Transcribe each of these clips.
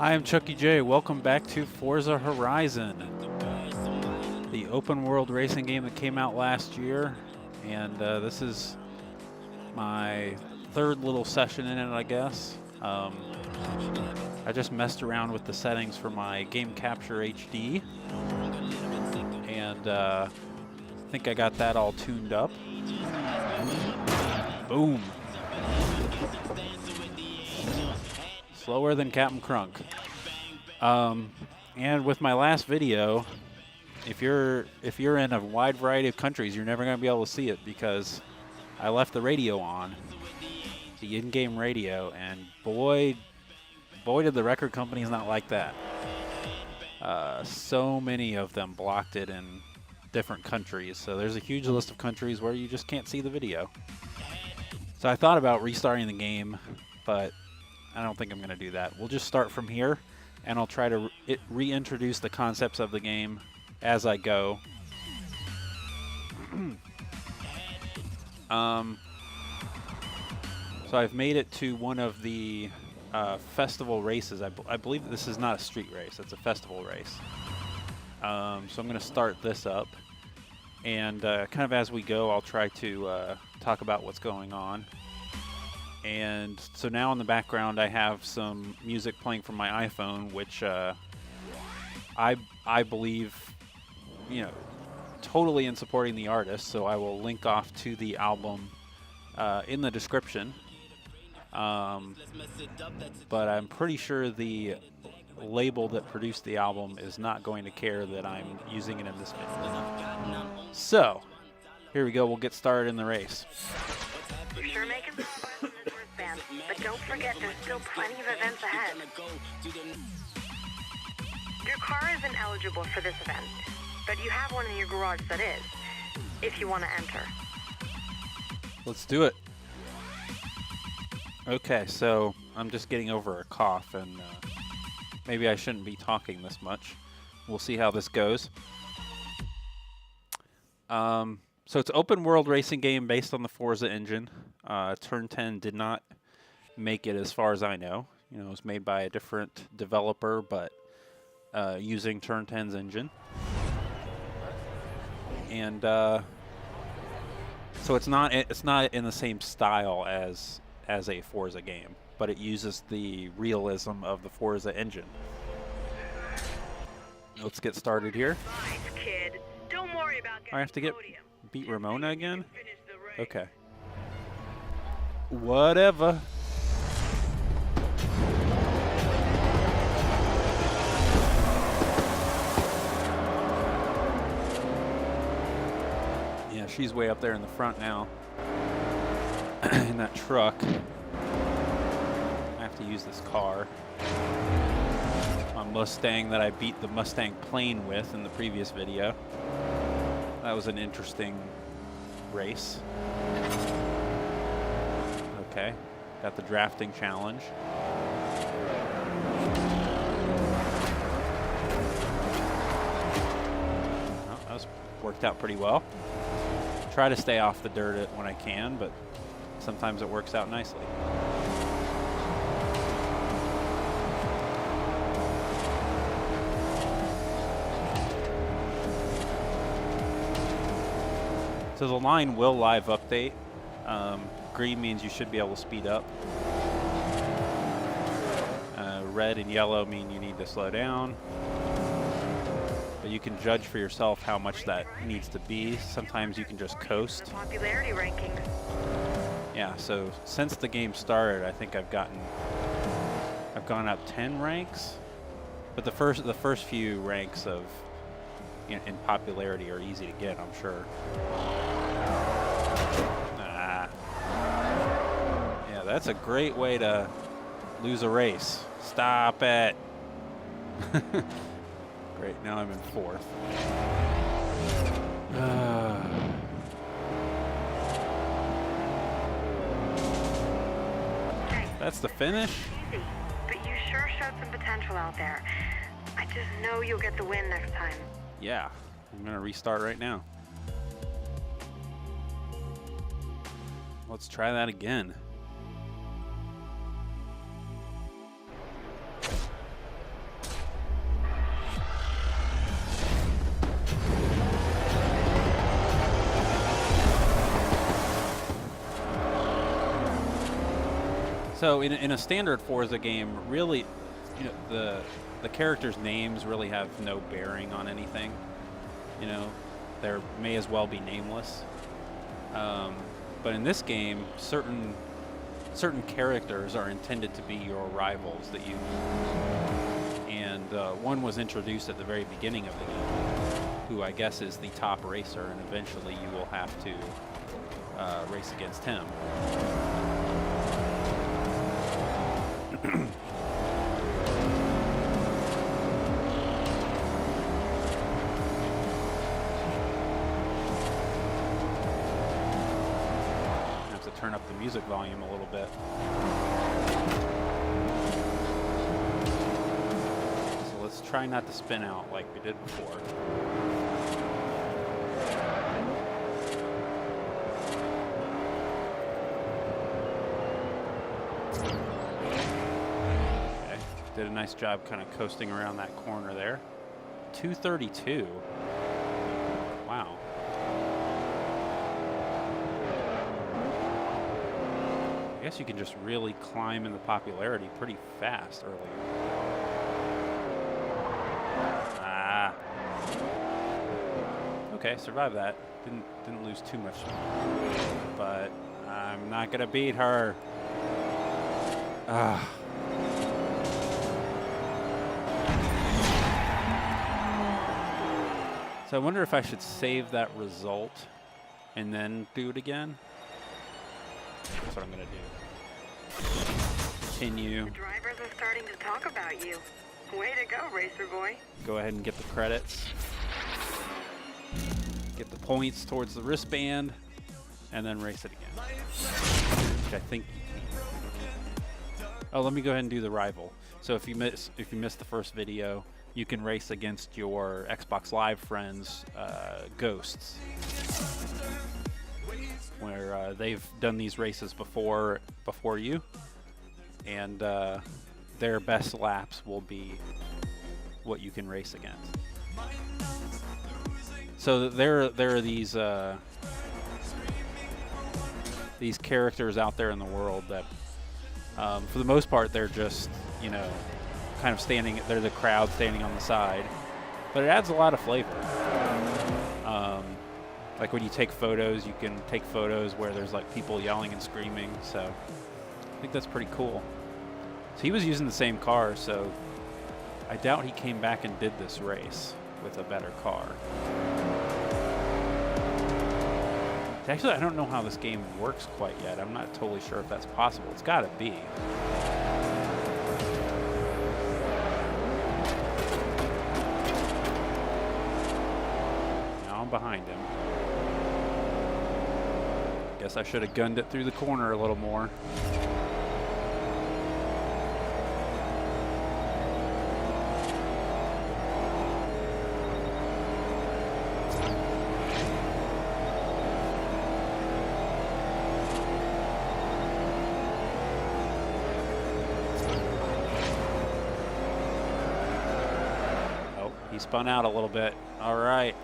Hi, I'm ChuckieJ. Welcome back to Forza Horizon, the open world racing game that came out last year. And this is my third little session in it, I guess. I just messed around with the settings for my Game Capture HD. And I think I got that all tuned up. Boom. Slower than Captain Crunk. And with my last video, if you're in a wide variety of countries, you're never going to be able to see it because I left the radio on, the in-game radio, and boy did the record companies not like that. So many of them blocked it in different countries, so there's a huge list of countries where you just can't see the video. So I thought about restarting the game, but I don't think I'm going to do that. We'll just start from here, and I'll try to reintroduce the concepts of the game as I go. So I've made it to one of the festival races. I believe this is not a street race. It's a festival race. So I'm going to start this up. And kind of as we go, I'll try to talk about what's going on. And so now in the background, I have some music playing from my iPhone, which I believe, totally in supporting the artist. So I will link off to the album in the description. But I'm pretty sure the label that produced the album is not going to care that I'm using it in this video. So here we go. We'll get started in the race. You're sure making progress in this wristband, but don't forget there's still plenty of events ahead. Your car isn't eligible for this event, but you have one in your garage that is, if you want to enter. Let's do it. Okay, so I'm just getting over a cough, and maybe I shouldn't be talking this much. We'll see how this goes. So it's an open world racing game based on the Forza engine. Turn 10 did not make it as far as I know. It was made by a different developer, but using Turn 10's engine. And so it's not in the same style as a Forza game, but it uses the realism of the Forza engine. Let's get started here. Nice, kid. Don't worry about I have to beat Ramona again? Okay. Whatever. Yeah, she's way up there in the front now. In that truck. I have to use this car. My Mustang that I beat the Mustang plane with in the previous video. That was an interesting race. Okay, got the drafting challenge. Oh, that was worked out pretty well. Try to stay off the dirt when I can, but sometimes it works out nicely. So the line will live update. Green means you should be able to speed up. Red and yellow mean you need to slow down. But you can judge for yourself how much that needs to be. Sometimes you can just coast. Popularity rankings. Yeah, so since the game started, I think I've gone up 10 ranks. But the first few ranks of in popularity are easy to get, I'm sure. Yeah, that's a great way to lose a race. Stop it. Great, now I'm in fourth. That's the finish? Easy, but you sure showed some potential out there. I just know you'll get the win next time. Yeah, I'm gonna restart right now. Let's try that again. So in a standard Forza game, really, you know, the characters' names really have no bearing on anything. You know, they may as well be nameless. But in this game, certain characters are intended to be your rivals that you. And one was introduced at the very beginning of the game, who I guess is the top racer, and eventually you will have to race against him. Turn up the music volume a little bit. So let's try not to spin out like we did before. Okay, did a nice job kind of coasting around that corner there. 232. Wow. I guess you can just really climb in the popularity pretty fast earlier. Ah. Okay, survived that. Didn't lose too much. But I'm not gonna beat her. Ah. So I wonder if I should save that result and then do it again. That's what I'm gonna do. Continue. The drivers are starting to talk about you. Way to go, racer boy. Go ahead and get the credits. Get the points towards the wristband, and then race it again. Which I think. Oh, let me go ahead and do the rival. So if you missed the first video, you can race against your Xbox Live friends, Ghosts, where they've done these races before you, and their best laps will be what you can race against. So there are these characters out there in the world that, for the most part, they're just, you know, kind of standing. They're the crowd standing on the side, but it adds a lot of flavor. Like when you take photos, you can take photos where there's like people yelling and screaming. So I think that's pretty cool. So he was using the same car, so I doubt he came back and did this race with a better car. Actually, I don't know how this game works quite yet. I'm not totally sure if that's possible. It's got to be. Now I'm behind him. Guess I should have gunned it through the corner a little more. Oh, he spun out a little bit. All right.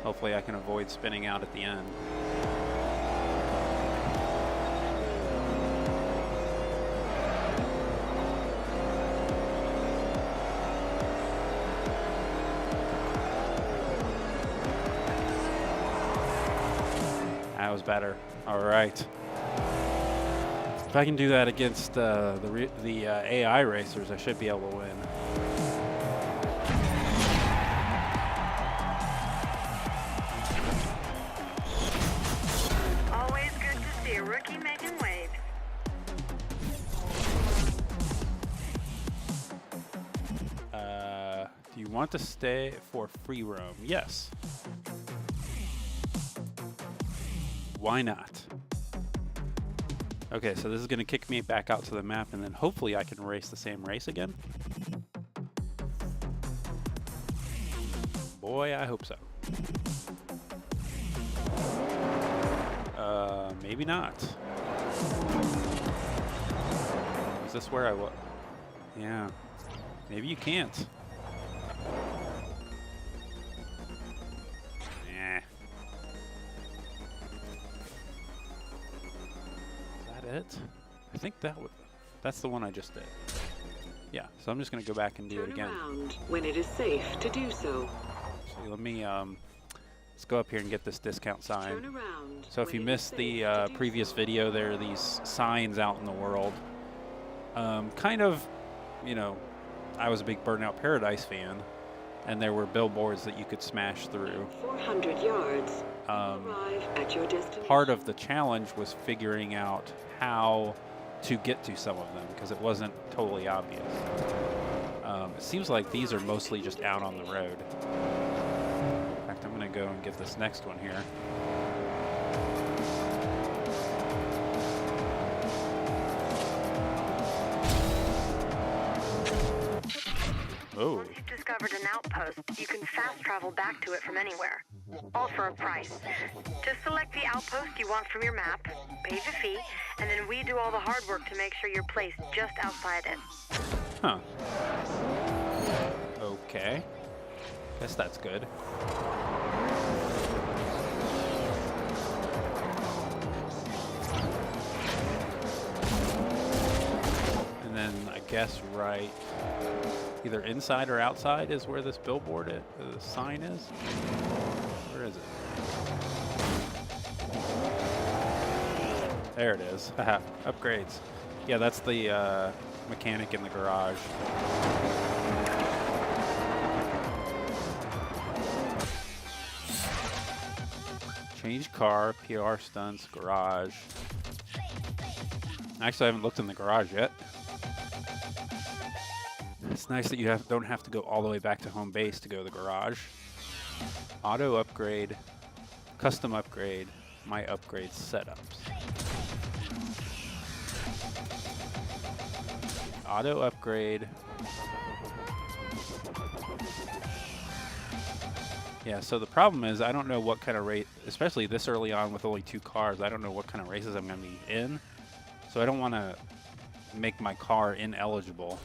Hopefully I can avoid spinning out at the end. That was better. All right. If I can do that against the AI racers, I should be able to win. Want to stay for free roam? Yes. Why not? Okay, so this is going to kick me back out to the map, and then hopefully I can race the same race again. Boy, I hope so. Maybe not. Is this where I was? Yeah. Maybe you can't. that it? I think that's the one I just did. Yeah, so I'm just going to go back and do it again. Turn around when it is safe to do so. So let me, let's go up here and get this discount sign. Turn around So if when you it is missed safe the to do previous so. video, there are these signs out in the world. Kind of, you know, I was a big Burnout Paradise fan, and there were billboards that you could smash through. 400 yards. Arrive at your destination. Part of the challenge was figuring out how to get to some of them, because it wasn't totally obvious. It seems like these are mostly just out on the road. In fact, I'm going to go and get this next one here. Oh. Once you've discovered an outpost, you can fast travel back to it from anywhere, all for a price. Just select the outpost you want from your map, pay the fee, and then we do all the hard work to make sure you're placed just outside it. Huh. Okay. Guess that's good. And then I guess right either inside or outside is where this billboard the sign is. Where is it? There it is. Haha, upgrades. Yeah, that's the mechanic in the garage. Change car, PR stunts, garage. Actually, I haven't looked in the garage yet. It's nice that you don't have to go all the way back to home base to go to the garage. Auto upgrade, custom upgrade, my upgrade setups. Auto upgrade. Yeah, so the problem is I don't know what kind of race, especially this early on with only 2 cars, I don't know what kind of races I'm going to be in. So I don't want to make my car ineligible.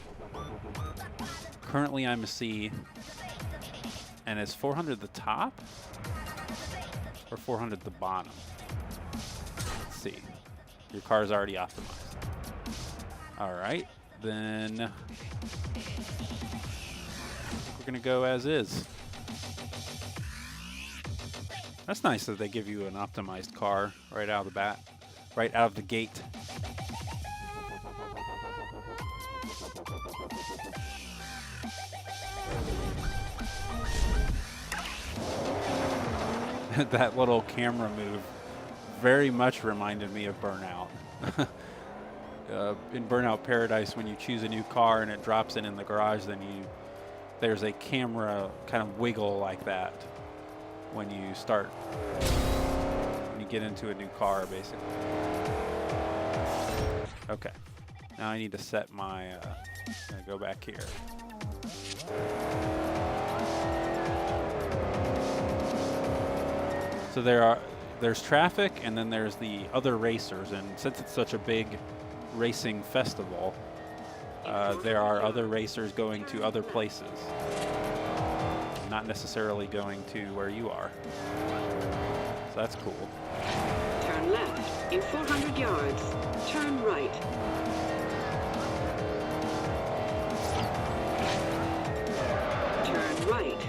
Currently I'm a C, and is 400 the top or 400 the bottom? Let's see. Your car's already optimized. All right, then we're gonna go as is. That's nice that they give you an optimized car right out of the bat, right out of the gate. That little camera move very much reminded me of Burnout. In Burnout Paradise, when you choose a new car and it drops in the garage, then there's a camera kind of wiggle like that when you get into a new car, basically. Okay, now I need to set my, I'm gonna go back here. So there's traffic, and then there's the other racers, and since it's such a big racing festival, there are other racers going to other places, not necessarily going to where you are. So that's cool. Turn left in 400 yards. Turn right. Turn right.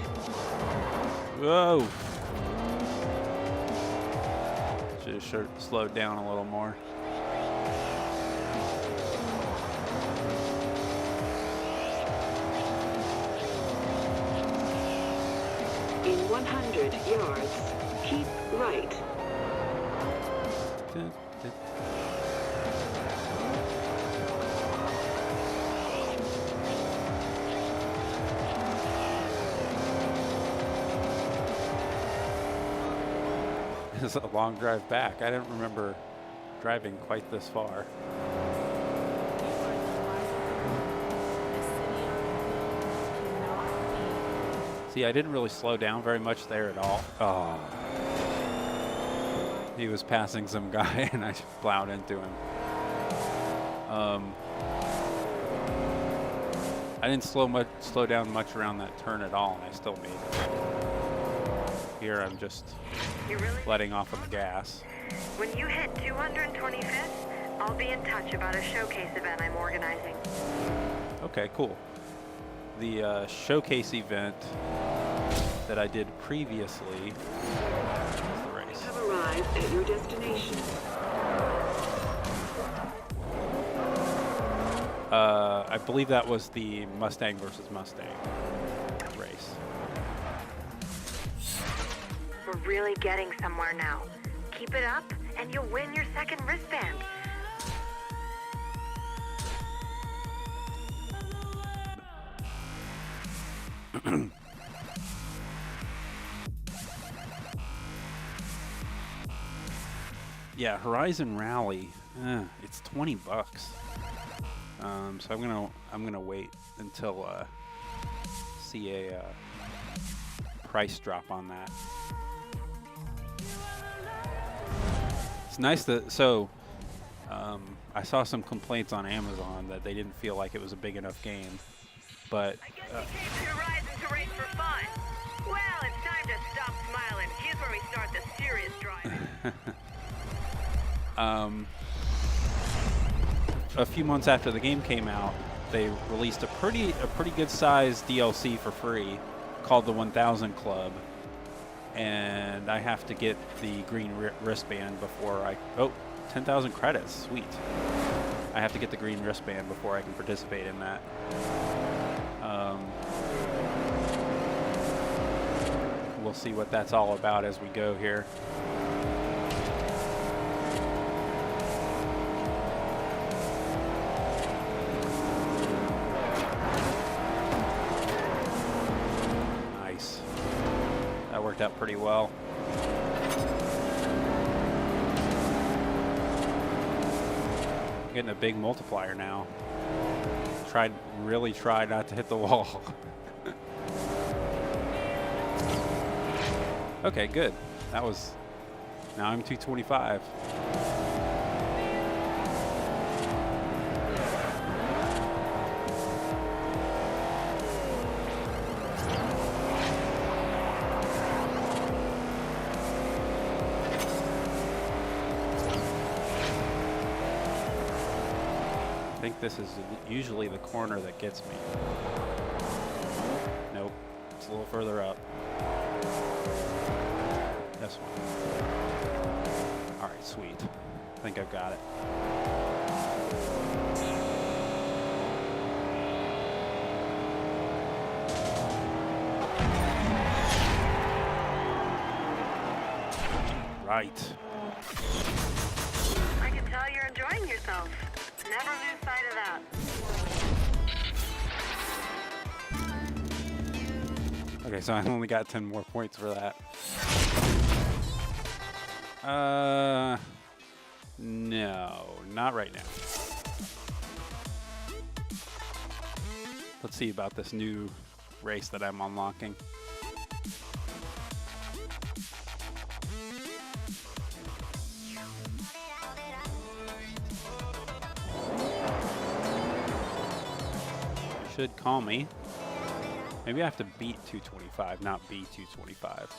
Whoa! Should have slowed down a little more. In 100 yards, keep right. It's a long drive back. I didn't remember driving quite this far. See, I didn't really slow down very much there at all. Oh. He was passing some guy and I just plowed into him. I didn't slow down much around that turn at all, and I still made it. Here I'm just letting off on the gas. When you hit 225th, I'll be in touch about a showcase event I'm organizing. Okay, cool. The showcase event that I did previously is the race. You have arrived at your destination. I believe that was the Mustang versus Mustang race. We're really getting somewhere now. Keep it up, and you'll win your second wristband. Yeah, Horizon Rally. It's $20. So I'm gonna wait until see a price drop on that. It's nice that I saw some complaints on Amazon that they didn't feel like it was a big enough game, but I guess you came to Horizon to race for fun. Well, it's time to stop smiling. Here's where we start the serious driving. a few months after the game came out, they released a pretty good sized DLC for free called the 1000 Club, and I have to get the green wristband before I 10,000 credits, sweet. I have to get the green wristband before I can participate in that. We'll see what that's all about as we go here. Worked out pretty well. Getting a big multiplier now. Really tried not to hit the wall. Okay, good. Now I'm 225. I think this is usually the corner that gets me. Nope, it's a little further up. This one. All right, sweet. I think I've got it. Right. I can tell you're enjoying yourself. Never lose sight of that. Okay, so I only got 10 more points for that. No, not right now. Let's see about this new race that I'm unlocking. Should call me. Maybe I have to beat 225, not be 225.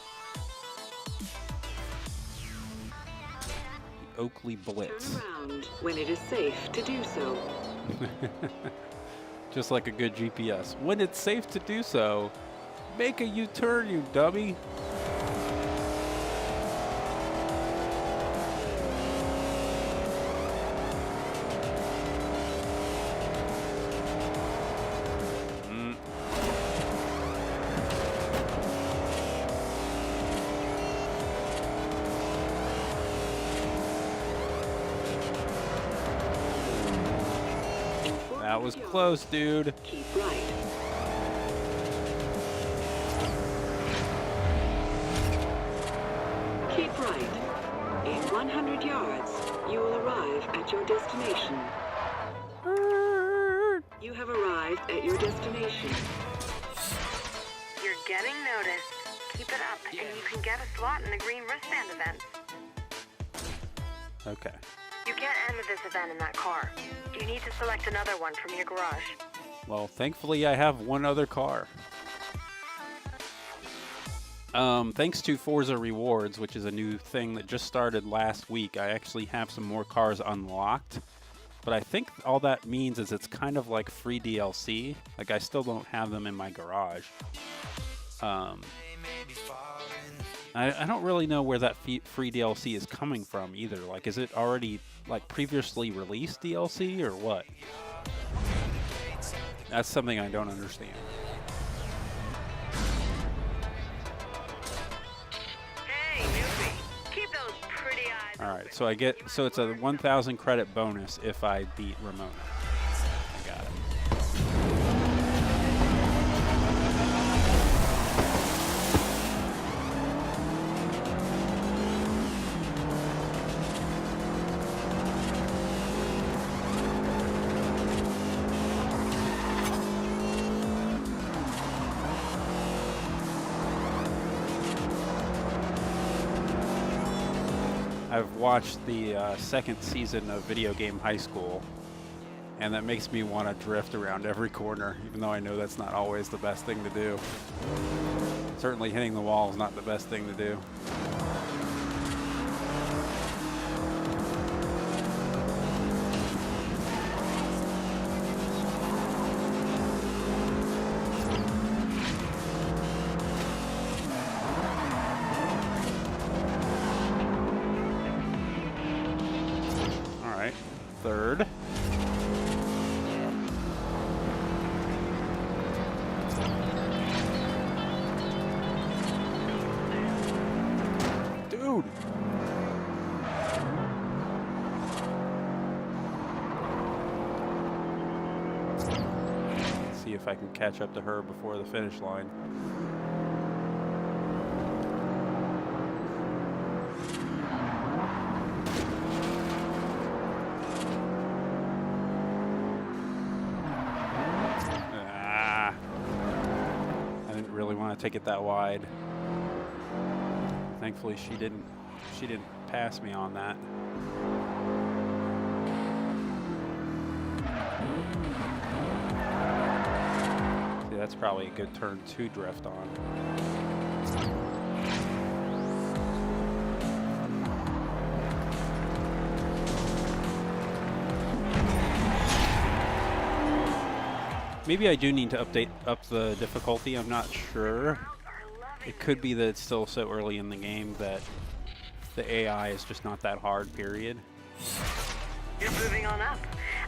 The Oakley Blitz. Turn around when it is safe to do so. Just like a good GPS. When it's safe to do so, make a U-turn, you dummy. That was close, dude. Keep right. Keep right. In 100 yards, you will arrive at your destination. You have arrived at your destination. You're getting noticed. Keep it up, and you can get a slot in the green wristband event. Okay. You can't enter this event in that car. You need to select another one from your garage. Well, thankfully I have one other car. Thanks to Forza Rewards, which is a new thing that just started last week, I actually have some more cars unlocked. But I think all that means is it's kind of like free DLC. Like, I still don't have them in my garage. I don't really know where that free DLC is coming from either. Like, is it already, like, previously released DLC or what? That's something I don't understand. Hey, newbie. Keep those pretty eyes All right, open. so so it's a 1,000 credit bonus if I beat Ramona. I got it. I've watched the second season of Video Game High School, and that makes me want to drift around every corner, even though I know that's not always the best thing to do. Certainly hitting the wall is not the best thing to do. Third. Dude. Let's see if I can catch up to her before the finish line. Take it that wide. Thankfully she didn't pass me on that. See, that's probably a good turn to drift on. Maybe I do need to update up the difficulty, I'm not sure. It could be that it's still so early in the game that the AI is just not that hard, period. You're moving on up.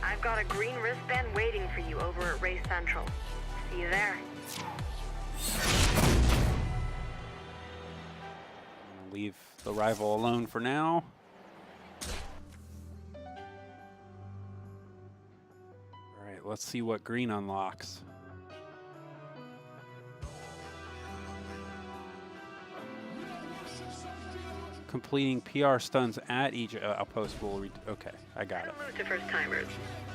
I've got a green wristband waiting for you over at Race Central. See you there. I'll leave the rival alone for now. Let's see what green unlocks. Completing PR stunts at each outpost will okay, I got it. Don't lose to first timers.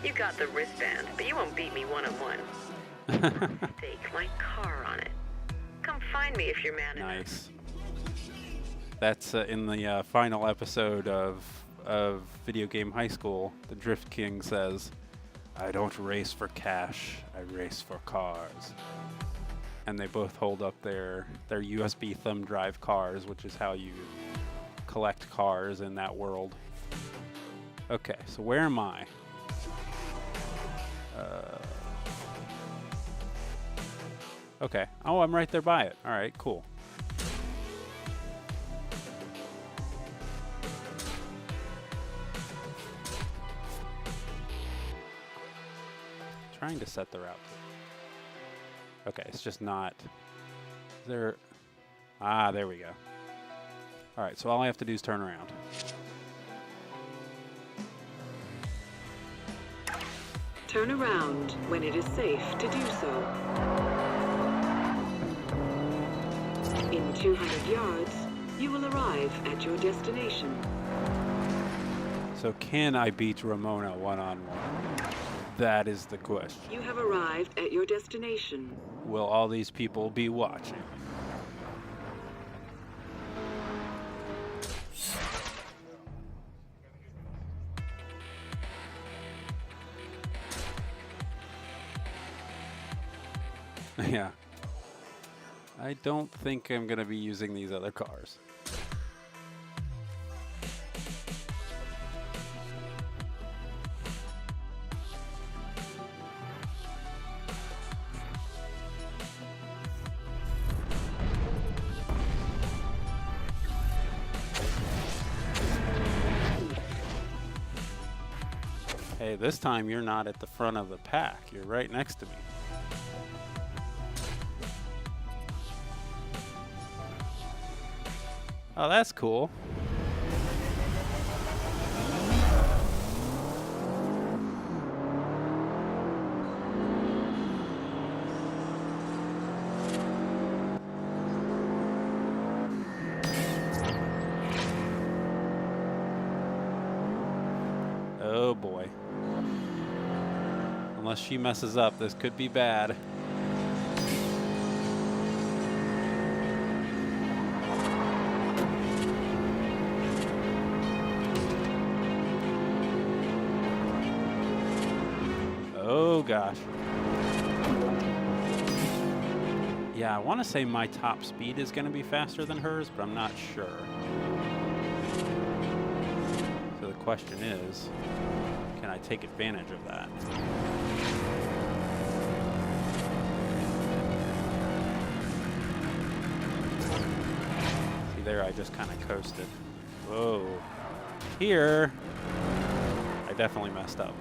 You got the wristband, but you won't beat me one-on-one. Stake my car on it. Come find me if you're man enough. Nice. That's in the final episode of Video Game High School. The Drift King says, "I don't race for cash, I race for cars." And they both hold up their USB thumb drive cars, which is how you collect cars in that world. Okay, so where am I? Okay. Oh, I'm right there by it. All right, cool. Trying to set the route. Okay, it's just not. There. Ah, there we go. All right, so all I have to do is turn around. Turn around when it is safe to do so. In 200 yards, you will arrive at your destination. So can I beat Ramona one-on-one? That is the question. You have arrived at your destination. Will all these people be watching? Yeah. I don't think I'm going to be using these other cars. Hey, this time you're not at the front of the pack. You're right next to me. Oh, that's cool. Oh boy. Unless she messes up, this could be bad. Oh gosh. Yeah, I want to say my top speed is going to be faster than hers, but I'm not sure. So the question is, can I take advantage of that? See there, I just kind of coasted. Whoa. Here, I definitely messed up.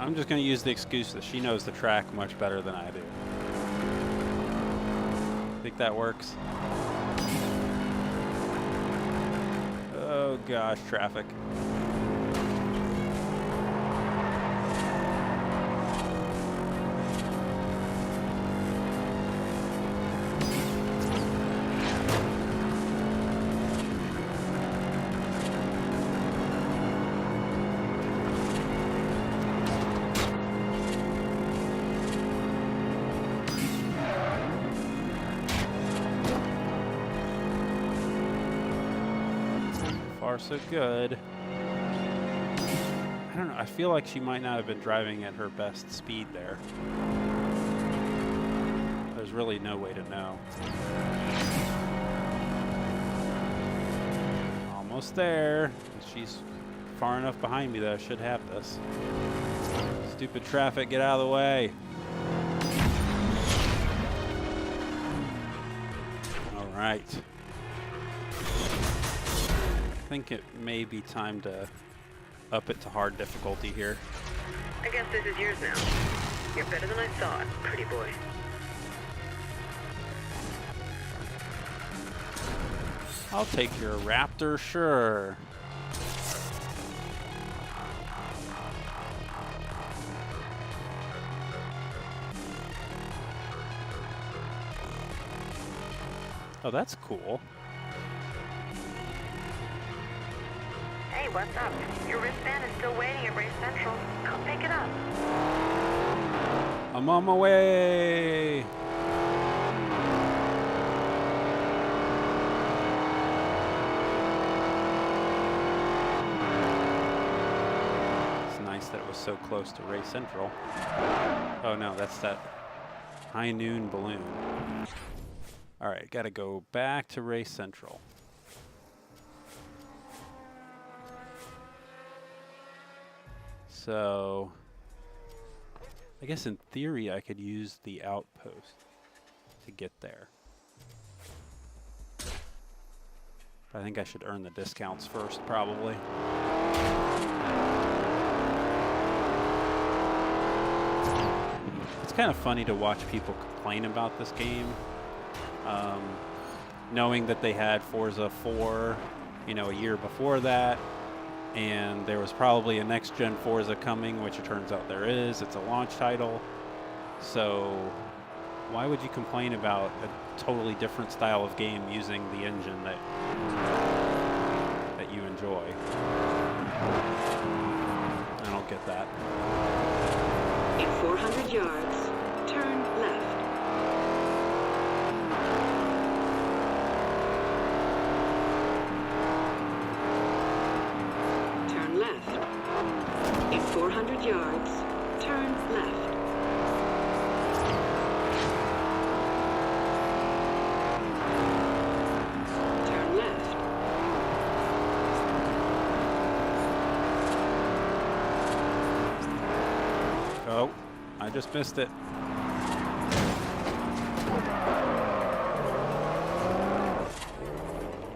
I'm just going to use the excuse that she knows the track much better than I do. Think that works? Oh gosh, traffic. So good. I don't know. I feel like she might not have been driving at her best speed there. There's really no way to know. Almost there. She's far enough behind me that I should have this. Stupid traffic, get out of the way. All right. I think it may be time to up it to hard difficulty here. I guess this is yours now. You're better than I thought, pretty boy. I'll take your Raptor, sure. Oh, that's cool. Hey, what's up? Your wristband is still waiting at Race Central. Come pick it up. I'm on my way. It's nice that it was so close to Race Central. Oh no, that's that high noon balloon. All right, gotta go back to Race Central. So, I guess in theory I could use the outpost to get there. But I think I should earn the discounts first, probably. It's kind of funny to watch people complain about this game, knowing that they had Forza 4, you know, a year before that. And there was probably a next-gen Forza coming, which it turns out there is. It's a launch title. So why would you complain about a totally different style of game using the engine that you enjoy? I don't get that. In 400 yards, turn left. Turn left. In 400 yards, turn left. Turn left. Oh, I just missed it.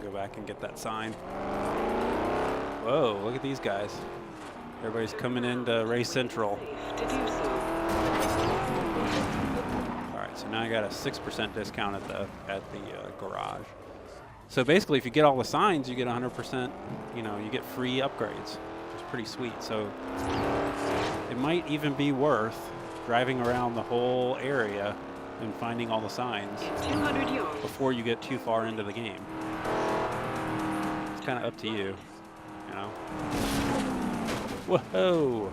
Go back and get that sign. Whoa, look at these guys. Everybody's coming into Race Central. Safe to do so. All right, so now I got a 6% discount at the garage. So basically, if you get all the signs, you get 100%. You know, you get free upgrades, which is pretty sweet. So it might even be worth driving around the whole area and finding all the signs 200 yards. before you get too far into the game. It's kind of up to you, you know. Whoa!